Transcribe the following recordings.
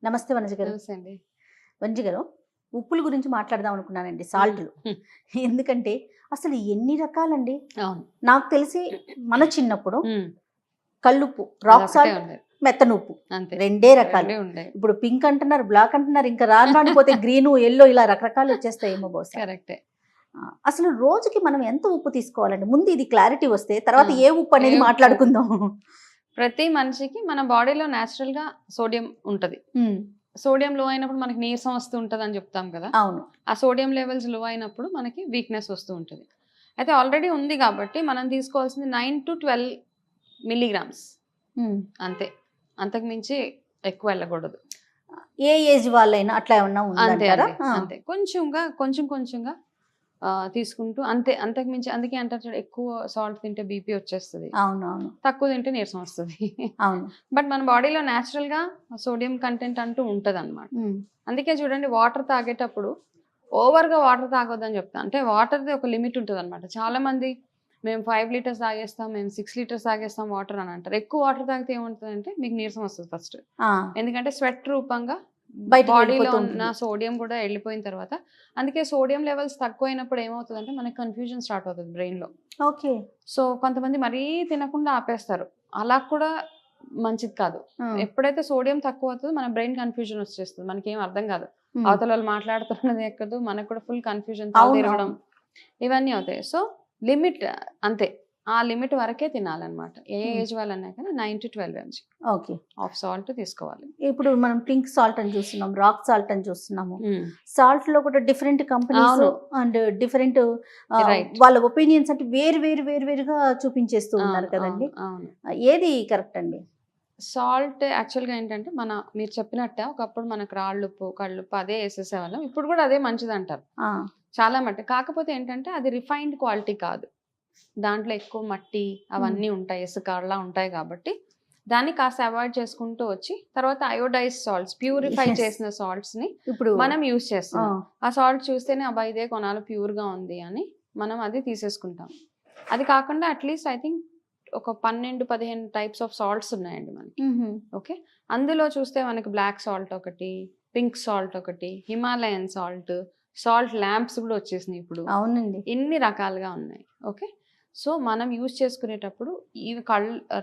నమస్తే వనజ గారు. నమస్తే అండి. వనజ గారు, ఉప్పుల గురించి మాట్లాడదాం అనుకున్నానండి. సాల్ట్‌లు. హ్మ్. ఎందుకంటే అసలు ఎన్ని రకాలండి. అవును. నాకు తెలిసి మన చిన్నప్పుడు హ్మ్. కల్లుప్పు, రాక్ అదొకటే సాల్ట్, ఉండేది. మెత్తనుప్పు అంతే. రెండే రకాలు. 2 ఉండేవి. ఇప్పుడు పింక్ అంటున్నారు, బ్లాక్ అంటున్నారు, ఇంకా రాను రాను పోతే గ్రీను, యెల్లో ఇలా రకరకాలు వచ్చేస్తాయేమో బహుశా. కరెక్టే. అసలు రోజుకి మనం ఎంత ఉప్పు తీసుకోవాలండి? ముందు ఇది క్లారిటీ వస్తే తర్వాత ఏ ఉప్పు ఏ అనేది ఉప్పు? మాట్లాడుకుందాం. ప్రతి మనిషికి మన బాడీలో నేచురల్‌గా సోడియం ఉంటది. హ్మ్. సోడియం లో అయినప్పుడు మనకి నీరసం వస్తూ ఉంటదని చెప్తాం కదా! అవును. ఆ సోడియం లెవెల్స్ లో అయినప్పుడు మనకి వీక్‌నెస్ వస్తూ ఉంటది. అయితే ఆల్రెడీ ఉంది కాబట్టి మనం తీసుకోవాల్సింది 9-12 మిల్లీగ్రామ్స్ హ్మ్. అంతే. అంతకు మించి ఎక్కువ వెళ్ళకూడదు. ఏ ఏజ్ వాళ్ళైనా అట్లా ఏమన్నా అంతే ఉందంటారా? అండి. ఆ. అంతే. కొంచెంగా తీసుకుంటూ అంతే. అంతకు మించి అందుకే అంటారు చూడు ఎక్కువ సాల్ట్ తింటే బీపీ వచ్చేస్తది. అవునవును. తక్కువ తింటే నీరసం వస్తది. అవును. బట్ మన బాడీలో నేచురల్‌గా సోడియం కంటెంట్ అంటూ ఉంటదనమాట. హ్మ్. అందుకే చూడండి వాటర్ తాగేటప్పుడు ఓవర్‌గా వాటర్ తాగొద్దని చెప్తా. అంటే వాటర్‌ది ఒక లిమిట్ ఉంటదనమాట. చాలామంది మేము 5 లీటర్స్ తాగేస్తాం, మేము 6 లీటర్స్ తాగేస్తాం వాటర్ అని అంటారు. ఎక్కువ వాటర్ తాగితే ఏమవుతదంటే మీకు నీరసం వస్తది ఫస్ట్. ఆ! ఎందుకంటే స్వెట్ రూపంగా బయటికి బాడీలో వెళ్ళిపోతూ ఉన్న ఉంటుంది. సోడియం కూడా వెళ్ళిపోయిన తర్వాత అందుకే సోడియం లెవెల్స్ తక్కువైనప్పుడు ఏమవుతదంటే మనకి కన్‌ఫ్యూజన్ స్టార్ట్ అవుతది బ్రెయిన్‌లో. ఓకే. సో, కొంతమంది మరీ తినకుండా ఆపేస్తారు. అలా కూడా మంచిది కాదు. ఆ! ఎప్పుడైతే సోడియం తక్కువవుతదో మన బ్రెయిన్ కన్‌ఫ్యూజన్ వచ్చేస్తది. మనకేం అర్థం కాదు. హ్మ్. అవతలోళ్ళు మాట్లాడుతున్నది ఎక్కదు. మనకు కూడా ఫుల్ కన్‌ఫ్యూజన్ తల అవును. తిరగడం అవును. ఇవన్నీ అవుతాయి. సో, లిమిట్ అంతే. ఆ లిమిట్ వరకే తినాలన్నమాట. ఏ హ్మ్. ఏజ్ వాళ్ళన్నా కానీ 9-12 ఎంజీ ఓకే. ఆఫ్ సాల్ట్ తీసుకోవాలి. ఇప్పుడు మనం పింక్ సాల్ట్ అని చూస్తున్నాం. రాక్ సాల్ట్ అని చూస్తున్నాము. హ్మ్. సాల్ట్‌లో కూడా డిఫరెంట్ కంపెనీస్ అవును. And different right. వాళ్ళ ఒపీనియన్స్ అంటే వేరుగా చూపించేస్తూ ఉన్నారు అవును. కదండీ. అవును. అవును. ఏది కరెక్ట్ అండి? సాల్ట్ యాక్చువల్‌గా ఏంటంటే, మీరు చెప్పినట్టే ఒకప్పుడు మనకు రాళ్ళుప్పు, కల్లుప్పు అదే ఏసేసేవాళ్ళం. ఇప్పుడు గూడా అదే మంచిదంటారు. ఆ! చాలా మట్టుకు. కాకపోతే ఏంటంటే, అది రిఫైన్డ్ క్వాలిటీ కాదు. దాంట్లో ఎక్కువ మట్టి హ్మ్. అవన్నీ ఉంటాయి. ఇసుక అలా ఉంటాయి గాబట్టి, దాన్ని కాస్త అవాయిడ్ చేసుకుంటూ వచ్చి, తర్వాత అయోడైజ్డ్ సాల్ట్స్, ప్యూరిఫై యెస్. చేసిన సాల్ట్స్‌ని ఇప్పుడు మనం యూజ్ ఆ! చేస్తున్నాం. ఆ సాల్ట్ చూస్తేనే అబ్బా! ఇదే కొనాలి ప్యూర్‌గా ఉంది అని మనం అది తీసేసుకుంటాం. అది కాకుండా అట్‌లీస్ట్ ఐ థింక్ ఒక 12, 15 టైప్స్ ఆఫ్ సాల్ట్స్ ఉన్నాయండి మనకి. హుహు. ఓకే. అందులో చూస్తే మనకి బ్లాక్ సాల్ట్ ఒకటి, పింక్ సాల్ట్ ఒకటి, హిమాలయన్ సాల్ట్, సాల్ట్ ల్యాంప్స్ గూడా వచ్చేసినాయి ఇప్పుడు. అవునండి. ఇన్ని రకాలుగా ఉన్నాయి. ఓకే. సో, మనం యూజ్ చేసుకునేటప్పుడు ఇవి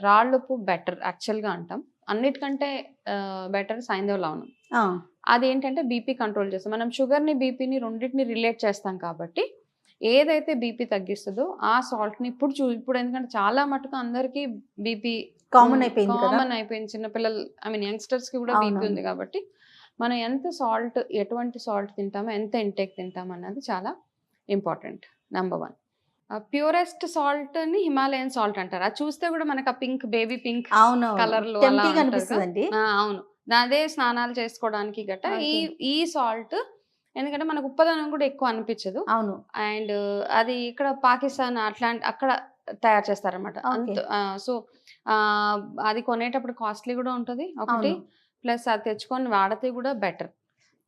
రాళ్ళుప్పు బెటర్ యాక్చువల్‌గా అంటాం. అన్నిటికంటే బెటర్ సైంధవ లవణం. ఆ! అదేంటంటే బీపీ కంట్రోల్ చేస్తాం. మనం షుగర్‌ని, బీపీని రెండిటిని రిలేట్ చేస్తాం కాబట్టి, ఏదైతే బీపీ తగ్గిస్తదో ఆ సాల్ట్‌ని ఇప్పుడు ఎందుకంటే చాలా మటుకు అందరికీ బీపీ కామన్ అయిపోయింది కదా! కామన్ అయిపోయింది. చిన్న పిల్లలు యంగ్‌స్టర్స్‌కి కూడా బీపీ అవునవును. ఉంది కాబట్టి, మనం ఎంత సాల్ట్ ఎటువంటి సాల్ట్ తింటామో, ఎంత ఇంటేక్ తింటామన్నది చాలా ఇంపార్టెంట్. నంబర్ 1. ప్యూరెస్ట్ సాల్ట్‌ని హిమాలయన్ సాల్ట్ అంటారు. అది చూస్తే కూడా మనకు ఆ బేబీ పింక్ అవునవును. కలర్‌లో అలా టెంప్టింగ్‌గా ఉంటదిగా. అనిపిస్తదండి. అవును. అదే స్నానాలు చేసుకోవడానికి గట్టా ఈ ఓకే. ఈ సాల్ట్ ఎందుకంటే మనకు ఉప్పదనం కూడా ఎక్కువ అనిపించదు. అవును. అండ్ అది ఇక్కడ పాకిస్తాన్ అక్కడ తయారు చేస్తారనమాట. ఓకే. సో, అది కొనేటప్పుడు కాస్ట్‌లీ కూడా ఉంటది ఒకటి. అవును. ప్లస్ అది తెచ్చుకొని వాడితే కూడా బెటర్.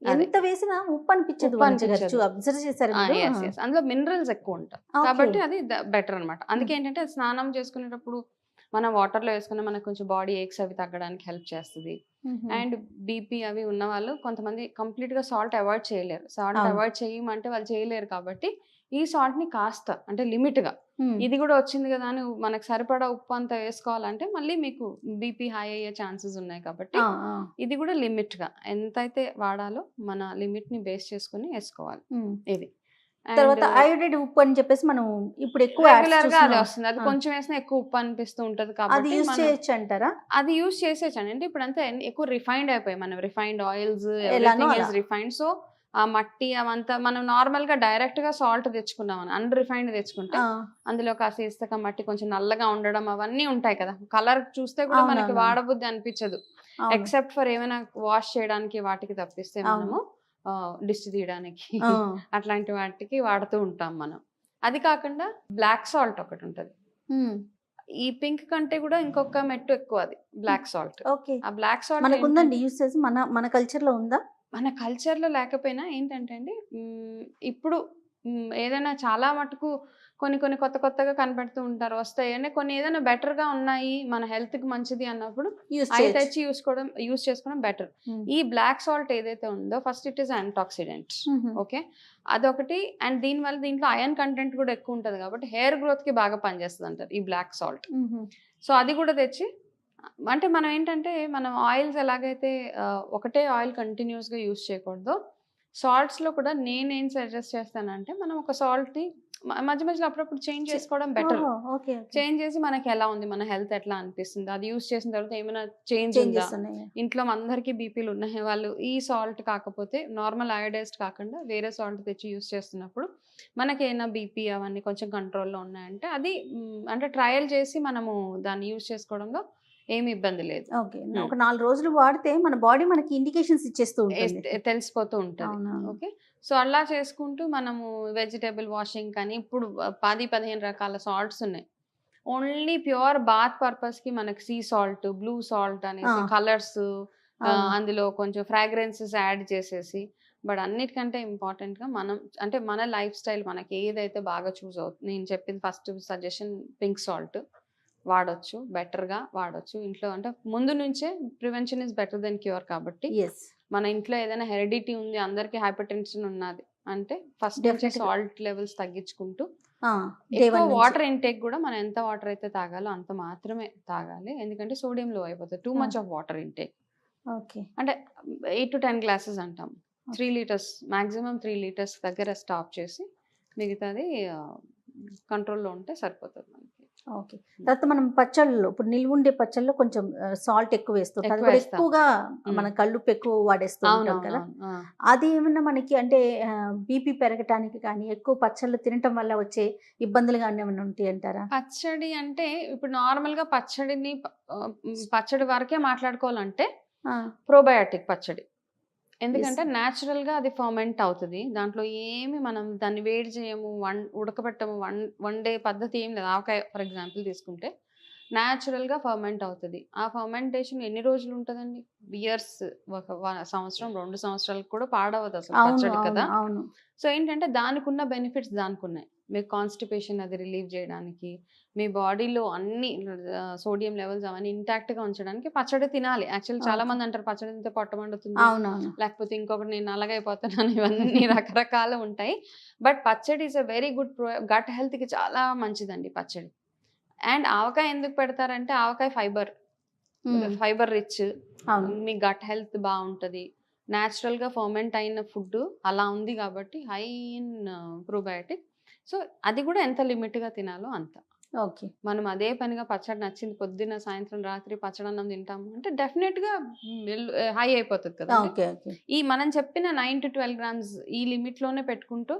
అదే. ఎంత వేసినా ఉప్పు అనిపించదు ఉప్పు వనజ గారు. అనిపించదు. అబ్జర్వ్ చేసారా మీరు? ఆ! యెస్. అందులో మినరల్స్ ఎక్కువుంటాయి. ఓకే. కాబట్టి అది బెటర్ అనమాట. హ్మ్. అందుకే ఏంటంటే స్నానం చేసుకునేటప్పుడు మనం వాటర్‌లో ఏసుకున్న మనకు కొంచెం బాడీ ఏక్స్ అవి తగ్గడానికి హెల్ప్ చేస్తది. హుహు. అండ్ బీపీ అవి ఉన్నవాళ్ళు కొంతమంది కంప్లీట్‌గా సాల్ట్ అవాయిడ్ చేయలేరు. సాల్ట్ అవును. అవాయిడ్ చేయమంటే వాళ్ళు చేయలేరు కాబట్టి ఈ సాల్ట్‌ని కాస్త అంటే లిమిట్‌గా హ్మ్. ఇది గూడా వచ్చింది గదా! అని మనకు సరిపడా ఉప్పు అంతా వేసుకోవాలంటే మళ్ళీ మీకు బీపీ హై అయ్యే ఛాన్సెస్ ఉన్నాయి కాబట్టి ఆ! ఆ! ఇది గూడా లిమిట్‌గా ఎంతైతే వాడాలో మన లిమిట్‌ని బేస్ చేసుకొని ఏసుకోవాలి. హ్మ్. ఇది. అండ్ తర్వాత అయోడైడ్ ఉప్పు అని చెప్పేసి మనం ఇప్పుడు ఎక్కువ యాడ్స్ రెగ్యులర్‌గా అదే చూస్తున్నాం. వస్తుంది. అది ఆ! కొంచెం వేసినా ఎక్కువ ఉప్పు అనిపిస్తూ ఉంటది అది కాబట్టి యూజ్ మనం చేయొచ్చంటారా? అది యూజ్ చేసేయొచ్చండి. అంటే ఇప్పుడంతా ఎక్కువ రిఫైన్డ్ అయిపోయాయి. మనం రిఫైన్డ్ ఆయిల్స్ ఎలానో ఎవ్రీథింగ్ అలా. Is refined. సో, ఆ మట్టి అవంతా మనం నార్మల్‌గా డైరెక్ట్‌గా సాల్ట్ తెచ్చుకున్నామని అన్‌రిఫైన్డ్ తెచ్చుకుంటే ఆ! అందులో కాస్త ఇసక, మట్టి కొంచెం నల్లగా ఉండడం అవన్నీ ఉంటాయి కదా! కలర్ చూస్తే కూడా మనకి అవునవునవును. వాడబుద్ధి అనిపించదు. అవును. ఎక్సెప్ట్ ఫర్ ఏమైనా వాష్ చేయడానికి వాటికి తప్పిస్తే అవును. మనము దిష్టి తీయడానికి ఆ! అట్లాంటి వాటికి వాడుతూ ఉంటాం మనం. అది కాకుండా బ్లాక్ సాల్ట్ ఒకటుంటది. హ్మ్. ఈ పింక్ కంటే గూడా ఇంకొక మెట్టు ఎక్కువ అది. హ్మ్. Black salt. ఓకే. ఆ బ్లాక్ సాల్ట్ మనకుందండి ఏంటంటే, యూసేజ్ మన కల్చర్‌లో ఉందా? మన కల్చర్‌లో లేకపోయినా ఏంటంటే అండి ఇప్పుడు ఏదైనా చాలా మటుకు కొన్ని కొన్ని కొత్త కొత్తగా కనిపెడుతూ ఉంటారు, వస్తాయి అంటే కొన్ని ఏదైనా బెటర్గా ఉన్నాయి మన హెల్త్కి మంచిది అన్నప్పుడు అవి తెచ్చి యూస్ చేసుకోవడం బెటర్. ఈ బ్లాక్ సాల్ట్ ఏదైతే ఉందో first it is antioxidant, okay, అదొకటి. అండ్ దీనివల్ల దీంట్లో అయర్న్ కంటెంట్ కూడా ఎక్కువ ఉంటుంది కాబట్టి హెయిర్ గ్రోత్కి బాగా పనిచేస్తుంది అంటారు ఈ బ్లాక్ సాల్ట్. సో అది కూడా తెచ్చి, అంటే మనం ఏంటంటే మనం ఆయిల్స్ ఎలాగైతే ఒకటే ఆయిల్ కంటిన్యూస్గా యూస్ చేయకూడదు, సాల్ట్స్లో కూడా నేనేం సజెస్ట్ చేస్తానంటే మనం ఒక సాల్ట్ని మధ్య మధ్యలో అప్పుడప్పుడు చేంజ్ చేసుకోవడం బెటర్. చేంజ్ చేసి మనకి ఎలా ఉంది, మన హెల్త్ ఎట్లా అనిపిస్తుంది, అది యూస్ చేసిన తర్వాత ఏమైనా చేంజ్ ఉందా, ఇంట్లో అందరికీ బీపీలు ఉన్నాయి వాళ్ళు ఈ సాల్ట్ కాకపోతే నార్మల్ అయోడైజ్డ్ కాకుండా వేరే సాల్ట్ తెచ్చి యూస్ చేస్తున్నప్పుడు మనకి ఏమైనా బీపీ అవన్నీ కొంచెం కంట్రోల్లో ఉన్నాయంటే అది అంటే ట్రయల్ చేసి మనము దాన్ని యూస్ చేసుకోవడంలో ఏమి ఇబ్బంది లేదు. ఓకే, ఒక 4 రోజులు వాడితే మన బాడీ మనకి ఇండికేషన్స్ ఇచ్చేస్తూ ఉంటుంది, తెలిసిపోతూ ఉంటుంది. ఓకే, సో అలా చేసుకుంటూ మనము వెజిటేబుల్ వాషింగ్ కానీ ఇప్పుడు 10-15 రకాల సాల్ట్స్ ఉన్నాయి. ఓన్లీ ప్యూర్ బాత్ పర్పస్కి మనకి సీ సాల్ట్, బ్లూ సాల్ట్ అనేసి కలర్స్, అందులో కొంచెం ఫ్రాగ్రెన్సెస్ యాడ్ చేసేసి, బట్ అన్నిటికంటే ఇంపార్టెంట్గా మనం అంటే మన లైఫ్ స్టైల్ మనకి ఏదైతే బాగా చూస్ అవుతుంది. నేను చెప్పింది ఫస్ట్ సజెషన్ పింక్ సాల్ట్ వాడొచ్చు, బెటర్గా వాడొచ్చు ఇంట్లో. అంటే ముందు నుంచే prevention is better than cure కాబట్టి మన ఇంట్లో ఏదైనా హెరిడిటీ ఉంది, అందరికీ హైపర్ టెన్షన్ ఉన్నది అంటే ఫస్ట్ నుంచి సాల్ట్ లెవెల్స్ తగ్గించుకుంటూ ఎక్కువ వాటర్ ఇంటేక్ కూడా మనం ఎంత వాటర్ అయితే తాగాలో అంత మాత్రమే తాగాలి. ఎందుకంటే సోడియం లో అయిపోతుంది, too much of water intake. అంటే 8 to 10 glasses అంటాం, 3 liters మాక్సిమం 3 liters దగ్గర స్టాప్ చేసి మిగతాది కంట్రోల్లో ఉంటే సరిపోతుంది మనకి. ఓకే, తర్వాత మనం పచ్చళ్ళు ఇప్పుడు నిల్వుండే పచ్చళ్ళు కొంచెం సాల్ట్ ఎక్కువ వేస్తుంటాం, అది కూడా ఎక్కువగా మన కళ్ళుప్పు ఎక్కువ వాడేస్తూ ఉంటాం కదా, అది ఏమన్నా మనకి అంటే బీపీ పెరగటానికి కానీ ఎక్కువ పచ్చళ్ళు తినటం వల్ల వచ్చే ఇబ్బందులు కానీ ఏమైనా ఉంటాయి అంటారా? పచ్చడి అంటే ఇప్పుడు నార్మల్ గా పచ్చడి వరకే మాట్లాడుకోవాలంటే ప్రోబయాటిక్ పచ్చడి, ఎందుకంటే న్యాచురల్ గా అది ఫర్మెంట్ అవుతుంది, దాంట్లో ఏమి మనం దాన్ని వేడి చేయము, ఉడకబెట్టము, వండే పద్ధతి ఏం లేదు. ఆవకాయ ఫర్ ఎగ్జాంపుల్ తీసుకుంటే న్యాచురల్ గా ఫర్మెంట్ అవుతుంది. ఆ ఫర్మెంటేషన్ ఎన్ని రోజులు ఉంటుందండి, ఇయర్స్, 1 సంవత్సరం 2 సంవత్సరాలకు కూడా పాడవదు అసలు పచ్చడి కదా. సో ఏంటంటే దానికి ఉన్న బెనిఫిట్స్ దానికి ఉన్నాయి. మీకు కాన్స్టిపేషన్ అది రిలీవ్ చేయడానికి, మీ బాడీలో అన్ని సోడియం లెవెల్స్ అవన్నీ ఇంటాక్ట్గా ఉంచడానికి పచ్చడి తినాలి. యాక్చువల్లీ చాలా మంది అంటారు పచ్చడి తింటే పొట్ట మండుతుంది, లేకపోతే ఇంకొకటి నేను నల్లగైపోతున్నాను, ఇవన్నీ రకరకాలు ఉంటాయి. బట్ పచ్చడి is a very good gut హెల్త్కి చాలా మంచిదండి పచ్చడి. అండ్ ఆవకాయ ఎందుకు పెడతారంటే ఆవకాయ ఫైబర్ రిచ్, మీ గట్ హెల్త్ బాగుంటుంది, న్యాచురల్గా ఫర్మెంట్ అయిన ఫుడ్ అలా ఉంది కాబట్టి హై ఇన్ ప్రోబయాటిక్. సో అది కూడా ఎంత లిమిట్గా తినాలో అంత. ఓకే, మనం అదే పనిగా పచ్చడి నచ్చింది పొద్దున్న సాయంత్రం రాత్రి పచ్చడి అన్నం తింటాము అంటే డెఫినెట్గా హై అయిపోతుంది కదా. ఈ మనం చెప్పిన 9 to 12 grams ఈ లిమిట్లోనే పెట్టుకుంటూ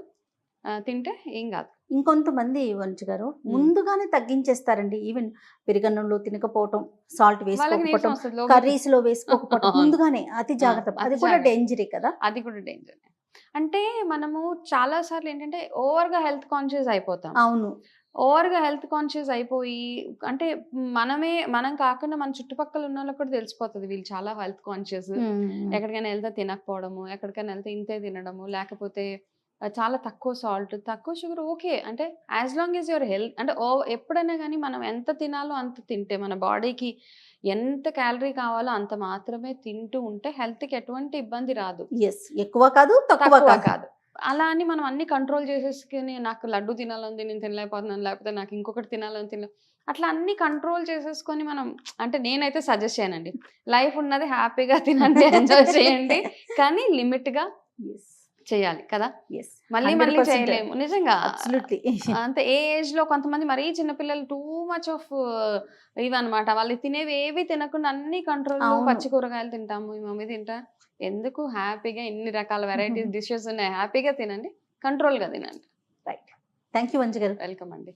తింటే ఏం కాదు. ఇంకొంతమంది వంశీ గారు ముందుగానే తగ్గించేస్తారండి, ఈవెన్ పెరుగన్నంలో తినకపోవటం, సాల్ట్ వేసుకోకపోవటం, కర్రీస్ లో వేసుకోకపోవటం, ముందుగానే అతి జాగ్రత్త, అది కూడా డేంజరే కదా. అది కూడా డేంజర్. అంటే మనము చాలా సార్లు ఏంటంటే ఓవర్గా హెల్త్ కాన్షియస్ అయిపోతాం. అవును, ఓవర్గా హెల్త్ కాన్షియస్ అయిపోయి అంటే మనం కాకుండా మన చుట్టుపక్కల ఉన్న వాళ్ళకి కూడా తెలిసిపోతుంది వీళ్ళు చాలా హెల్త్ కాన్షియస్, ఎక్కడికైనా వెళ్తే తినకపోవడము, ఎక్కడికైనా వెళ్తే ఇంతే తినడము, లేకపోతే చాలా తక్కువ సాల్ట్ తక్కువ షుగర్. ఓకే, అంటే as long is your health అంటే ఎప్పుడైనా కానీ మనం ఎంత తినాలో అంత తింటే, మన బాడీకి ఎంత క్యాలరీ కావాలో అంత మాత్రమే తింటూ ఉంటే హెల్త్కి ఎటువంటి ఇబ్బంది రాదు. ఎక్కువ కాదు తక్కువ కాదు. అలా అని మనం అన్ని కంట్రోల్ చేసేసుకుని నాకు లడ్డు తినాలని నేను తినలేకపోతున్నాను, లేకపోతే నాకు ఇంకొకటి తినాలని అట్లా అన్ని కంట్రోల్ చేసేసుకొని మనం అంటే నేనైతే సజెస్ట్ చేయనండి. లైఫ్ ఉన్నది హ్యాపీగా తినండి, ఎంజాయ్ చేయండి, కానీ లిమిట్గా చేయాలి కదా. మళ్ళీ చేయలేము నిజంగా. అంతే ఏ ఏజ్ లో కొంతమంది మరీ చిన్నపిల్లలు టూ మచ్ ఆఫ్ ఇవన్నమాట, వాళ్ళు తినేవి ఏవి తినకుండా అన్ని కంట్రోల్లో పచ్చి కూరగాయలు తింటాము, ఈ మమ్మీ తింటా ఎందుకు, హ్యాపీగా ఎన్ని రకాల వెరైటీస్ డిషెస్ ఉన్నాయి, హ్యాపీగా తినండి, కంట్రోల్గా తినండి. రైట్, థ్యాంక్ యూ మంచి గారు. వెల్కమ్ అండి.